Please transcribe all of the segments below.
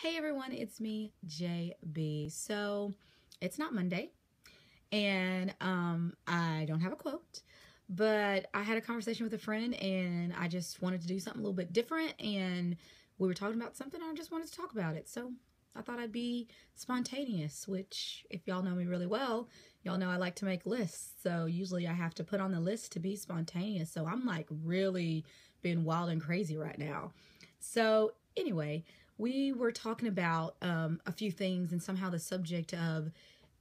Hey everyone, it's me, JB. So it's not Monday, and I don't have a quote, but I had a conversation with a friend, and I just wanted to do something a little bit different. And we were talking about something, and I just wanted to talk about it. So I thought I'd be spontaneous, which, if y'all know me really well, y'all know I like to make lists. So usually I have to put on the list to be spontaneous. So I'm like really being wild and crazy right now. So, anyway, we were talking about a few things, and somehow the subject of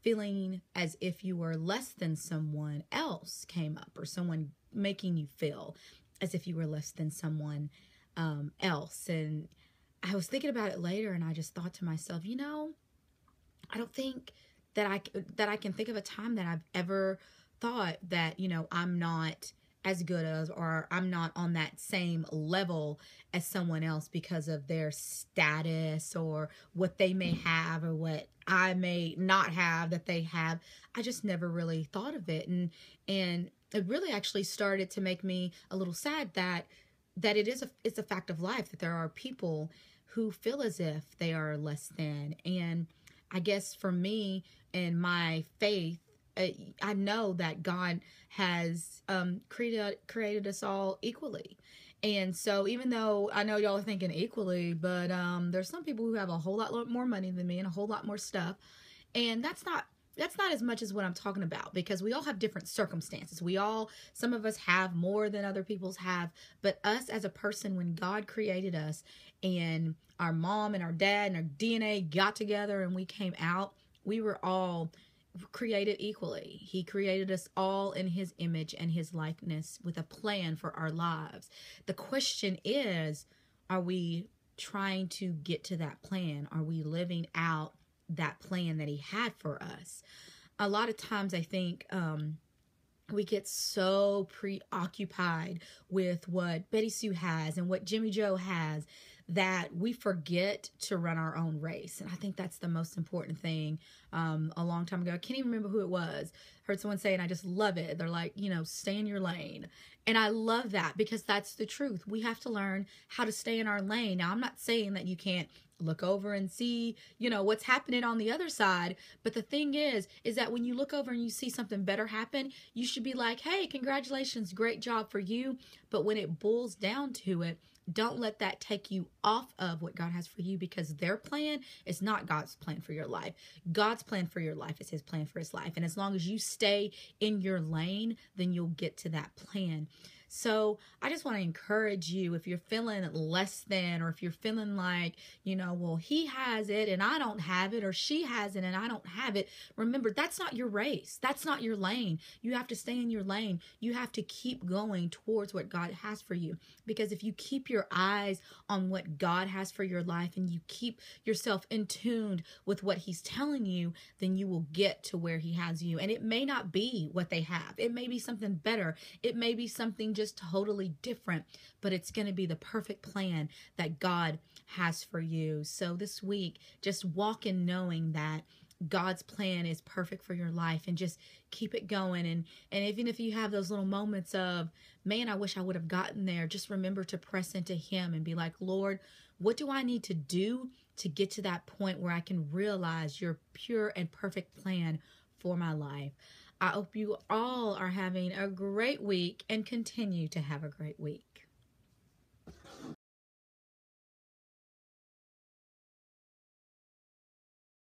feeling as if you were less than someone else came up, or someone making you feel as if you were less than someone else. And I was thinking about it later, and I just thought to myself, I don't think that I can think of a time that I've ever thought that I'm not as good as, or I'm not on that same level as someone else because of their status or what they may have or what I may not have that they have. I just never really thought of it, and it really actually started to make me a little sad that it's a fact of life that there are people who feel as if they are less than. And I guess for me and my faith, I know that God has created us all equally. And so even though I know y'all are thinking equally, but there's some people who have a whole lot more money than me and a whole lot more stuff. And that's not as much as what I'm talking about, because we all have different circumstances. Some of us have more than other people's have, but us as a person, when God created us and our mom and our dad and our DNA got together and we came out, we were all created equally. He created us all in his image and his likeness with a plan for our lives. The question is, are we trying to get to that plan? Are we living out that plan that he had for us? A lot of times I think we get so preoccupied with what Betty Sue has and what Jimmy Joe has that we forget to run our own race. And I think that's the most important thing. A long time ago, I can't even remember who it was, heard someone say, and I just love it. They're like, stay in your lane. And I love that, because that's the truth. We have to learn how to stay in our lane. Now, I'm not saying that you can't look over and see, what's happening on the other side. But the thing is that when you look over and you see something better happen, you should be like, hey, congratulations, great job for you. But when it boils down to it, don't let that take you off of what God has for you, because their plan is not God's plan for your life. God's plan for your life is his plan for his life. And as long as you stay in your lane, then you'll get to that plan. So I just want to encourage you, if you're feeling less than, or if you're feeling like, well, he has it and I don't have it, or she has it and I don't have it. Remember, that's not your race. That's not your lane. You have to stay in your lane. You have to keep going towards what God has for you. Because if you keep your eyes on what God has for your life, and you keep yourself in tune with what he's telling you, then you will get to where he has you. And it may not be what they have. It may be something better. It may be something just totally different, but it's going to be the perfect plan that God has for you. So this week, just walk in knowing that God's plan is perfect for your life, and just keep it going. And even if you have those little moments of, man, I wish I would have gotten there, just remember to press into him and be like, Lord, what do I need to do to get to that point where I can realize your pure and perfect plan for my life? I hope you all are having a great week and continue to have a great week.